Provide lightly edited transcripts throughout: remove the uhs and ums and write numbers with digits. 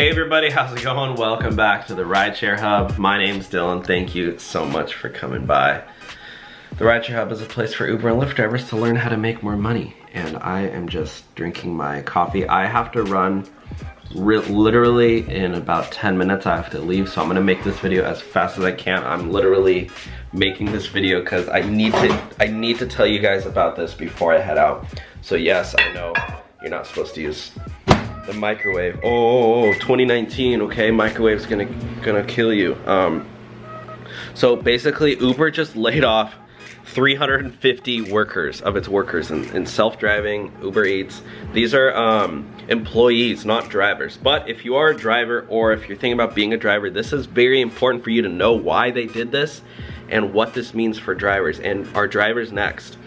Hey everybody, how's it going? Welcome back to the Rideshare Hub. My name's Dylan. Thank you so much for coming by. The Rideshare Hub is a place for Uber and Lyft drivers to learn how to make more money. And I am just drinking my coffee. I have to run literally in about 10 minutes. I have to leave, so I'm gonna make this video as fast as I can. I'm literally making this video because I need to tell you guys about this before I head out. So yes, I know you're not supposed to use the microwave. Oh, 2019, okay, microwave's gonna kill you. So basically Uber just laid off 350 workers of its workers in self-driving, Uber Eats. These are employees, not drivers. But if you are a driver or if you're thinking about being a driver, this is very important for you to know why they did this and what this means for drivers. And are drivers next?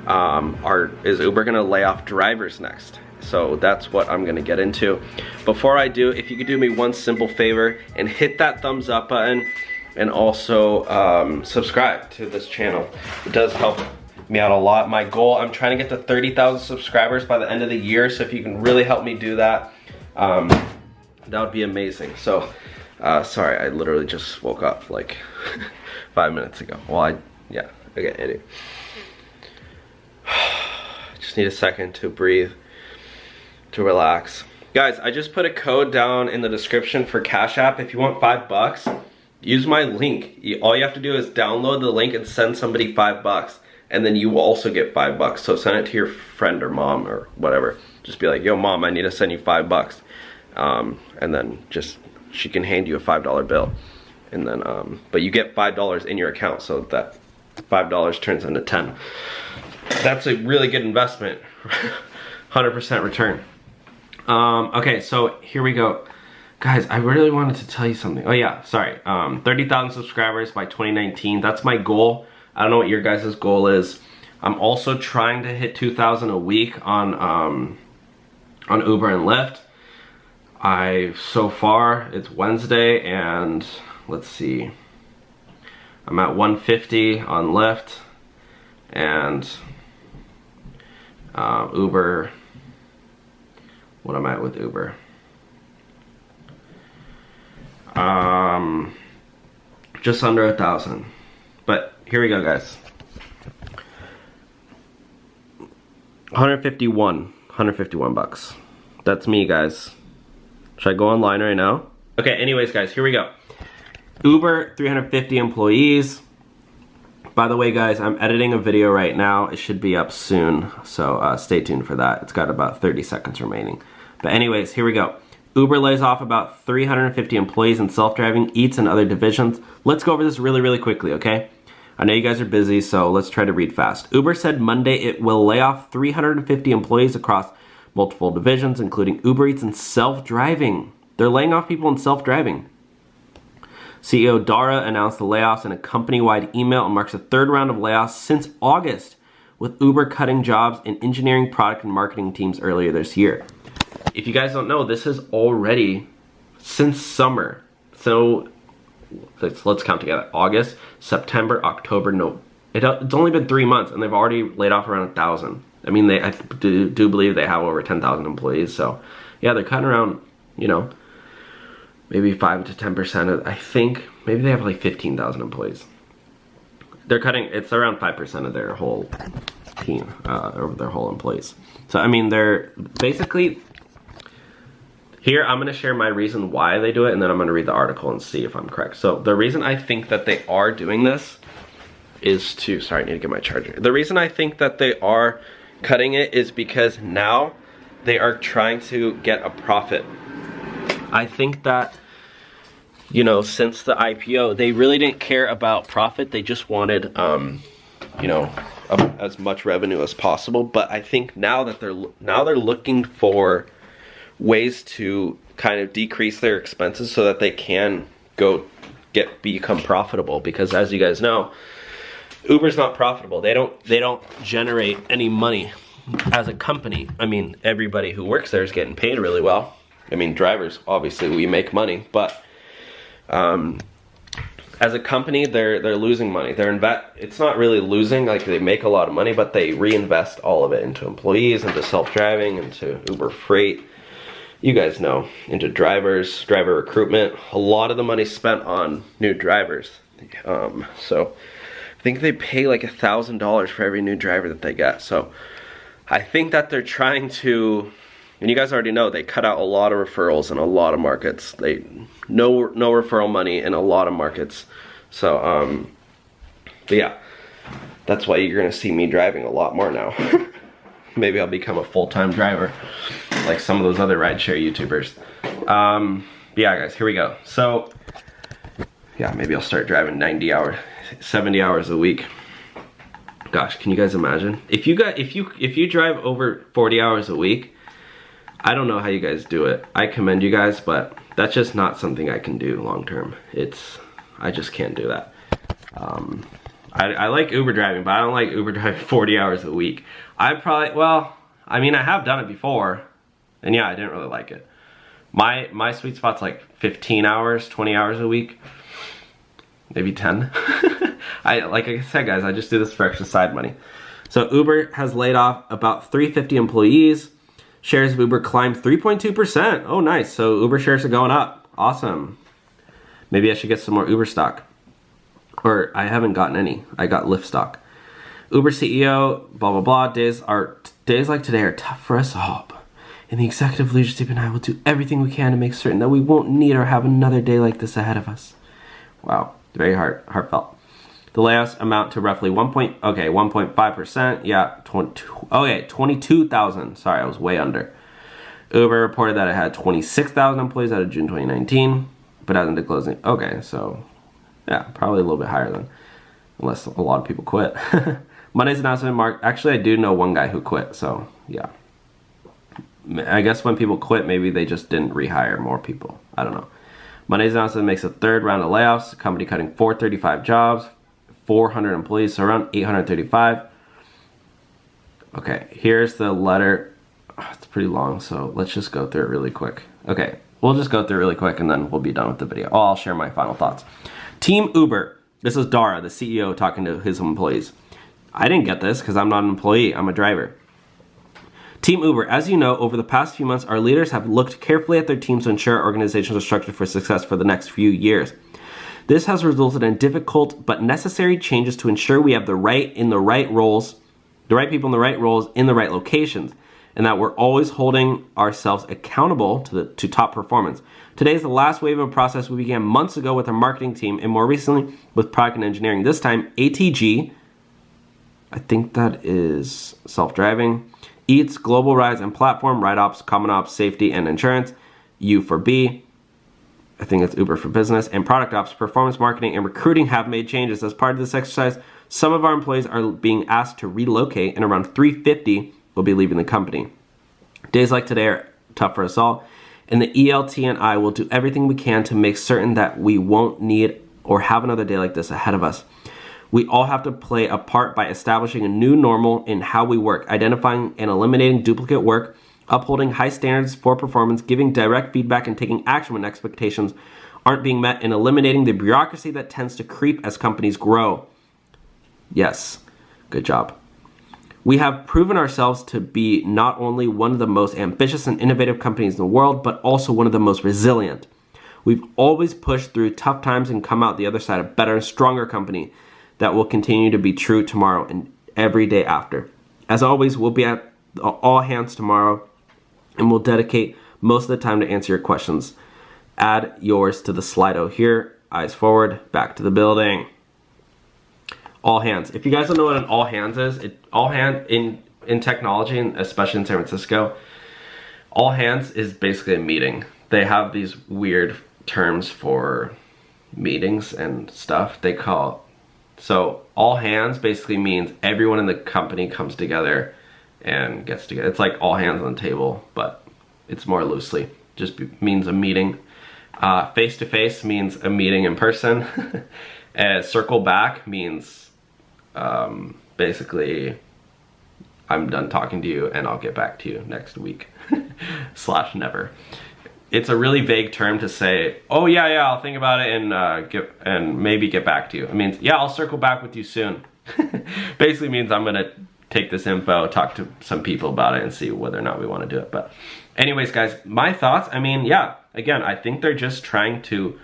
Is Uber gonna lay off drivers next? So that's what I'm gonna get into. Before I do, if you could do me one simple favor and hit that thumbs up button and also subscribe to this channel. It does help me out a lot. My goal, I'm trying to get to 30,000 subscribers by the end of the year, so if you can really help me do that, that would be amazing. So, sorry, I literally just woke up like 5 minutes ago. Well, yeah, okay, anyway. Just need a second to breathe, to relax. Guys, I just put a code down in the description for Cash App. If you want $5, use my link. All you have to do is download the link and send somebody $5, and then you will also get $5. So send it to your friend or mom or whatever. Just be like, yo mom, I need to send you $5. And then just, she can hand you a $5 bill. And then, but you get $5 in your account, so that $5 turns into 10. That's a really good investment. 100% return. Okay, so here we go. Guys, I really wanted to tell you something. Oh yeah, sorry. 30,000 subscribers by 2019. That's my goal. I don't know what your guys' goal is. I'm also trying to hit 2,000 a week on Uber and Lyft. So far, it's Wednesday, and let's see. I'm at 150 on Lyft, and Uber. What am I at with Uber? Just under 1,000. But here we go, guys. 151 bucks. That's me, guys. Should I go online right now? Okay, anyways, guys, here we go. Uber, 350 employees. By the way, guys, I'm editing a video right now. It should be up soon, so stay tuned for that. It's got about 30 seconds remaining. But anyways, here we go. Uber lays off about 350 employees in self-driving, Eats, and other divisions. Let's go over this really, really quickly, okay? I know you guys are busy, so let's try to read fast. Uber said Monday it will lay off 350 employees across multiple divisions, including Uber Eats and self-driving. They're laying off people in self-driving. CEO Dara announced the layoffs in a company-wide email and marks the third round of layoffs since August, with Uber cutting jobs in engineering, product, and marketing teams earlier this year. If you guys don't know, this is already since summer. So let's count together. August, September, October, no. It's only been 3 months and they've already laid off around 1,000. I mean, I do believe they have over 10,000 employees. So yeah, they're cutting around, you know, maybe 5 to 10%. I think maybe they have like 15,000 employees. They're cutting, it's around 5% of their whole team, or their whole employees. So I mean, they're basically, here I'm gonna share my reason why they do it, and then I'm gonna read the article and see if I'm correct. So the reason I think that they are doing this is to, sorry, I need to get my charger. The reason I think that they are cutting it is because now they are trying to get a profit. I think that, you know, since the IPO, they really didn't care about profit. They just wanted, you know, as much revenue as possible. But I think now that they're looking for ways to kind of decrease their expenses so that they can become profitable. Because as you guys know, Uber's not profitable. They don't generate any money as a company. I mean, everybody who works there is getting paid really well. I mean, drivers, obviously, we make money, but as a company, they're losing money. It's not really losing, like they make a lot of money, but they reinvest all of it into employees, into self-driving, into Uber Freight, you guys know, into drivers, driver recruitment. A lot of the money spent on new drivers. So I think they pay like $1,000 for every new driver that they get. So I think that they're trying to, and you guys already know, they cut out a lot of referrals in a lot of markets. No referral money in a lot of markets. So, but yeah, that's why you're gonna see me driving a lot more now. Maybe I'll become a full-time driver, like some of those other rideshare YouTubers. But yeah, guys, here we go. So, yeah, maybe I'll start driving 90 hours, 70 hours a week. Gosh, can you guys imagine? If you drive over 40 hours a week, I don't know how you guys do it. I commend you guys, but that's just not something I can do long term. I just can't do that. I like Uber driving, but I don't like Uber driving 40 hours a week. Well, I mean, I have done it before, and yeah, I didn't really like it. My sweet spot's like 15 hours, 20 hours a week, maybe 10. Like I said, guys, I just do this for extra side money. So Uber has laid off about 350 employees. Shares of Uber climbed 3.2%. Oh, nice. So Uber shares are going up. Awesome. Maybe I should get some more Uber stock. Or I haven't gotten any. I got Lyft stock. Uber CEO, blah, blah, blah. Days like today are tough for us all. And the executive leadership and I will do everything we can to make certain that we won't need or have another day like this ahead of us. Wow. Very heartfelt. The layoffs amount to roughly 1.5%. Yeah, 22,000. Sorry, I was way under. Uber reported that it had 26,000 employees out of June 2019, but hasn't disclosed it. Okay, so yeah, probably a little bit higher then, unless a lot of people quit. Monday's announcement marked. Actually, I do know one guy who quit, so yeah. I guess when people quit, maybe they just didn't rehire more people. I don't know. Monday's announcement makes a third round of layoffs. The company cutting 435 jobs. 400 employees, so around 835. Okay, here's the letter. Oh, it's pretty long, so let's just go through it really quick. Okay, we'll just go through it really quick and then we'll be done with the video. I'll share my final thoughts. Team Uber. This is Dara, the CEO, talking to his employees. I didn't get this because I'm not an employee, I'm a driver. Team Uber, as you know, over the past few months, our leaders have looked carefully at their teams to ensure organizations are structured for success for the next few years. This has resulted in difficult but necessary changes to ensure we have the right people in the right roles in the right locations, and that we're always holding ourselves accountable to top performance. Today is the last wave of a process we began months ago with our marketing team, and more recently with product and engineering. This time, ATG, I think that is self-driving, Eats, Global Rides and Platform, Ride Ops, Common Ops, Safety and Insurance, U for B, I think it's Uber for Business, and Product Ops, Performance Marketing, and Recruiting have made changes. As part of this exercise, some of our employees are being asked to relocate, and around 350 will be leaving the company. Days like today are tough for us all, and the ELT and I will do everything we can to make certain that we won't need or have another day like this ahead of us. We all have to play a part by establishing a new normal in how we work, identifying and eliminating duplicate work, upholding high standards for performance, giving direct feedback, and taking action when expectations aren't being met, and eliminating the bureaucracy that tends to creep as companies grow. Yes, good job. We have proven ourselves to be not only one of the most ambitious and innovative companies in the world, but also one of the most resilient. We've always pushed through tough times and come out the other side a better and stronger company that will continue to be true tomorrow and every day after. As always, we'll be at all hands tomorrow, and we'll dedicate most of the time to answer your questions. Add yours to the Slido here. Eyes forward, back to the building. All hands. If you guys don't know what an all hands is, all hand in technology, and especially in San Francisco, all hands is basically a meeting. They have these weird terms for meetings and stuff. So all hands basically means everyone in the company comes together and gets together. It's like all hands on the table, but it's more loosely. Just means a meeting. Face to face means a meeting in person. Circle back means basically I'm done talking to you and I'll get back to you next week. / never. It's a really vague term to say, oh yeah, I'll think about it and maybe get back to you. It means, yeah, I'll circle back with you soon. Basically means I'm gonna take this info, talk to some people about it, and see whether or not we want to do it. But Anyways, guys, my thoughts, I mean, yeah, again, I think they're just trying to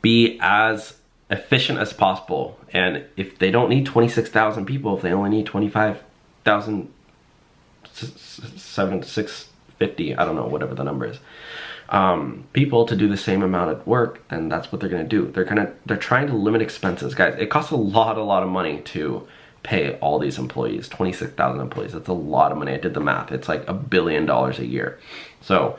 be as efficient as possible. And if they don't need 26,000 people, if they only need 25,650, I don't know, whatever the number is, people to do the same amount of work, then that's what they're gonna do. They're trying to limit expenses. Guys, it costs a lot of money to pay all these employees, 26,000 employees. That's a lot of money. I did the math. It's like $1 billion a year. So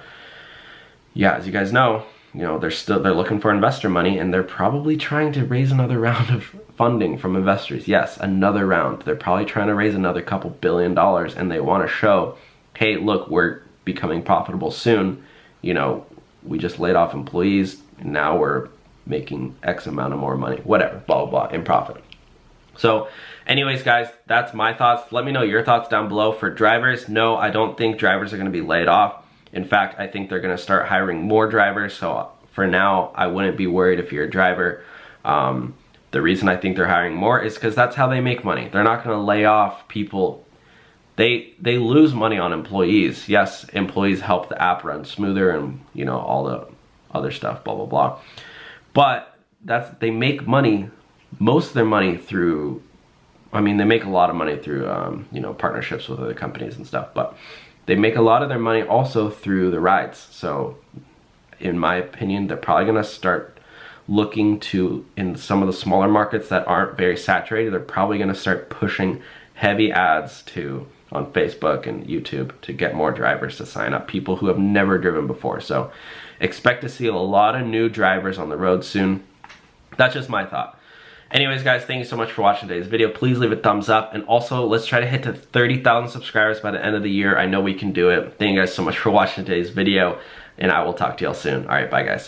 yeah, as you guys know, they're looking for investor money, and they're probably trying to raise another round of funding from investors. Yes, another round. They're probably trying to raise another couple $1 billion, and they want to show, hey, look, we're becoming profitable soon. You know, we just laid off employees, and now we're making X amount of more money, whatever, blah, blah, blah, in profit. So anyways, guys, that's my thoughts. Let me know your thoughts down below. For drivers, no, I don't think drivers are going to be laid off. In fact, I think they're going to start hiring more drivers. So for now, I wouldn't be worried if you're a driver. The reason I think they're hiring more is because that's how they make money. They're not going to lay off people. They lose money on employees. Yes, employees help the app run smoother and, you know, all the other stuff, blah, blah, blah. But they make money, most of their money through, I mean, they make a lot of money through, you know, partnerships with other companies and stuff, but they make a lot of their money also through the rides. So in my opinion, they're probably gonna start looking to, in some of the smaller markets that aren't very saturated, they're probably gonna start pushing heavy ads on Facebook and YouTube to get more drivers to sign up, people who have never driven before. So expect to see a lot of new drivers on the road soon. That's just my thought. Anyways, guys, thank you so much for watching today's video. Please leave a thumbs up. And also, let's try to hit to 30,000 subscribers by the end of the year. I know we can do it. Thank you guys so much for watching today's video, and I will talk to y'all soon. All right, bye, guys.